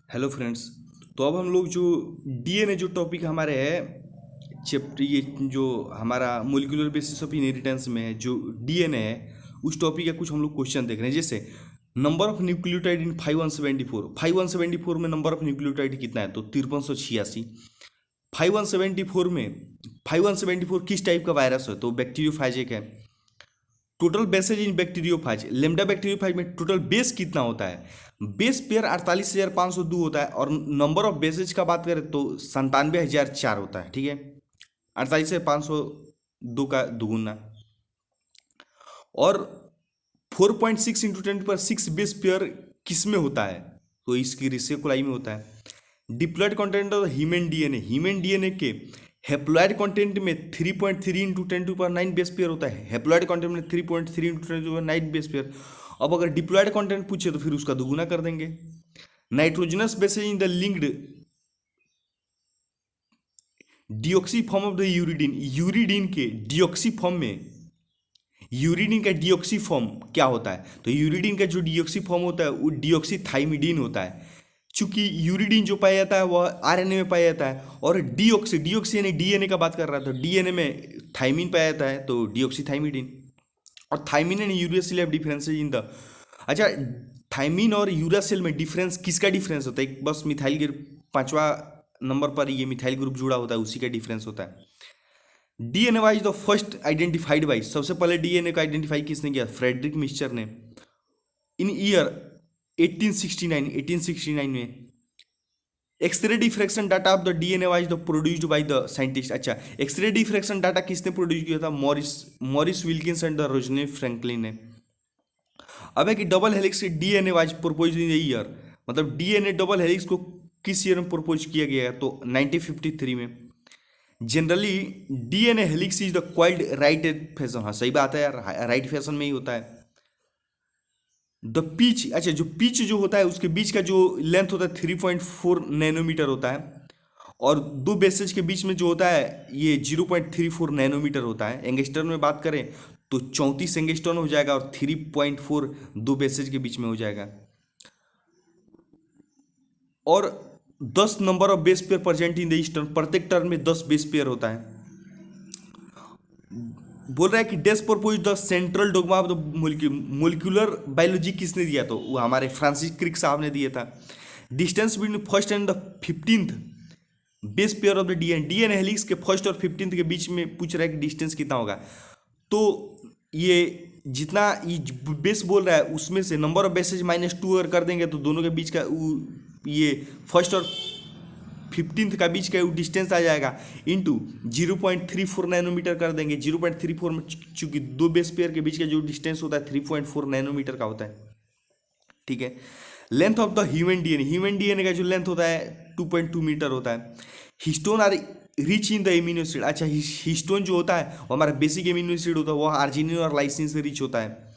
Hello friends. तो अब हम लोग जो डीएनए जो टॉपिक हमारे है चैप्टर, ये जो हमारा मोलिकुलर बेसिस ऑफ इनहेरिटेंस में है जो डीएनए है, उस टॉपिक का कुछ हम लोग क्वेश्चन देख रहे हैं। जैसे नंबर ऑफ न्यूक्लियोटाइड इन 5174 में नंबर ऑफ न्यूक्लियोटाइड कितना है? तो 5386। 5174 किस टाइप का वायरस है? तो बैक्टीरियोफाजिक है। टोटल बेसेज इन बैक्टीरियोफाज, लेमडा बैक्टीरियोफाज में टोटल बेस कितना होता है? बेस पेयर 48,502 होता है। और नंबर ऑफ बेसेज का बात करें तो 97,004 होता है। ठीक है, 48,502 का दुगुना। और 4.6 इंटू 10 पर 6 बेस पेयर किस में होता है? तो इसकी रेसिप्रोकाई में होता है। Diploid content of human DNA के हेप्लॉयड कंटेंट में 3.3 इंटू 10⁹ बेस पेयर होता है। हेप्लॉयड कंटेंट में 3.3 इंटू 10⁹ बेस पेयर। अब अगर डिप्लॉयड कंटेंट पूछे तो फिर उसका दुगुना कर देंगे। Nitrogenous bases in the linked deoxy form of the uridine, uridine के डिऑक्सी फॉर्म में, यूरिडीन का डिऑक्सी फॉर्म क्या होता है? तो यूरिडीन का जो डिऑक्सी फॉर्म होता है वो डिऑक्सीथाइमिडीन होता है। चूंकि यूरिडीन जो पाया जाता है वह आरएनए में पाया जाता है, और डिऑक्सी यानी डीएनए का बात कर रहा था, डीएनए में थाइमिन पाया जाता है, तो डिऑक्सीथाइमिडीन। और thymine and uracil have differences in the, अच्छा, थाइमिन और यूरासिल में डिफरेंस किसका डिफरेंस होता है? बस मिथाइल ग्रुप 5वां नंबर पर ये मिथाइल ग्रुप जुड़ा होता है, उसी का डिफरेंस होता है। DNA was the first identified by, सबसे पहले डीएनए को आइडेंटिफाई किसने किया? फ्रेडरिक मिक्सचर ने। इन ईयर 1869 में। X-ray diffraction data of the DNA was the produced by the scientist. अच्छा, एक्सरे डिफ्रैक्शन डाटा किसने प्रोड्यूस किया था? Maurice Wilkins and the Rosalind Franklin ने। अब है कि double helix DNA was propose in year, मतलब डीएनए डबल हेलिक्स को किस ईयर में प्रोपोज किया गया है? तो 1953 में। Generally DNA helix is the coiled right fashion, हाँ सही बात है यार, राइट फैशन में ही होता है। द पिच, अच्छा, जो पिच जो होता है उसके बीच का जो लेंथ होता है 3.4 नैनोमीटर होता है। और दो बेसेज के बीच में जो होता है ये 0.34 नैनोमीटर होता है। एंगस्ट्रॉन में बात करें तो 34 एंगस्ट्रॉन हो जाएगा, और 3.4 दो बेसेज के बीच में हो जाएगा। और 10 number of base pair present in the eastern, प्रत्येक टर्न में 10 बेस पेयर होता है। बोल रहा है कि डेस propose the central dogma of the molecular biology किसने दिया? तो वो हमारे फ्रांसिस क्रिक साहब ने दिया था। Distance between first and the 15th base pair of the DNA helix के फर्स्ट और 15th के बीच में पूछ रहा है कि डिस्टेंस कितना होगा। तो ये जितना ये बेस बोल रहा है उसमें से नंबर ऑफ बेसेज -2 अगर कर देंगे तो दोनों के बीच का ये फर्स्ट और 15th का बीच का डिस्टेंस आ जाएगा, इंटू 0.34 नैनोमीटर कर देंगे। 0.34 में चूंकि दो बेस पेयर के बीच का जो डिस्टेंस होता है 3.4 नैनोमीटर का होता है। ठीक है। Length of the human DNA का जो लेंथ होता है 2.2 मीटर होता है। Histone are rich in the amino acid, अच्छा, हिस्टोन जो होता है वो हमारा बेसिक एमिनो एसिड होता है, वो आर्जिनिन और लाइसिन से रिच होता है।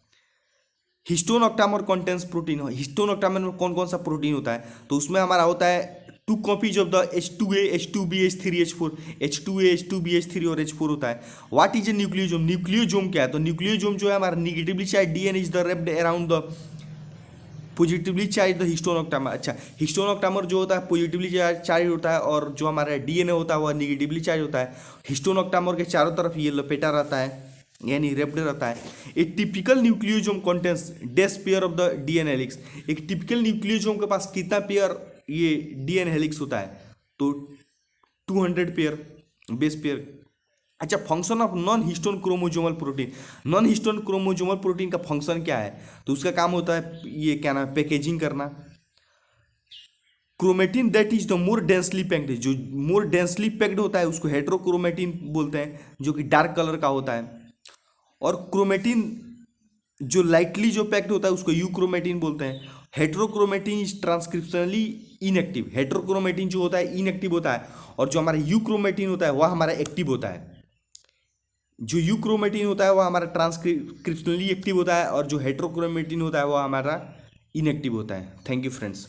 Histone octamer contains protein, histone octamer में कौन कौन सा प्रोटीन होता है? तो उसमें हमारा होता है 2 copies of the H2A H2B H3 H4, H2A H2B H3 और H4 होता है। What is a nucleosome? Nucleosome क्या है? तो न्यूक्लियोजोम जो है हमारा negatively charge DNA is the raped around the positively charge the histone octamer. अच्छा, हिस्टोन ऑक्टामर जो होता है पॉजिटिवली चार्ज होता है, और जो हमारा डीएनए होता है वह निगेटिवली चार्ज होता है। हिस्टोन ऑक्टामर के चारों तरफ ये लपेटा रहता है, यानी रेप्ड रहता है। A typical nucleosome contains these pair of the DNA helix. एक टिपिकल न्यूक्लियोजोम के पास कितना पेयर ये डीएनए हेलिक्स होता है? तो 200 पेयर बेस पेयर। अच्छा, function of non histone chromosomal protein, non histone chromosomal protein का फंक्शन क्या है? तो उसका काम होता है ये क्या नाम, पैकेजिंग करना। Chromatin that is the more densely packed, जो मोर डेंसली पैक्ड होता है उसको हेट्रोक्रोमेटिन बोलते हैं, जो कि डार्क कलर का होता है। और क्रोमेटिन जो लाइटली जो पैक्ड होता है उसको यूक्रोमेटिन बोलते हैं। Heterochromatin is transcriptionally inactive, heterochromatin जो होता है इनएक्टिव होता है, और जो हमारा यूक्रोमेटिन होता है वह हमारा एक्टिव होता है। जो यूक्रोमेटिन होता है वह हमारा ट्रांसक्रिप्शनली एक्टिव होता है, और जो हेट्रोक्रोमेटिन होता है वह हमारा इनएक्टिव होता है। Thank you friends.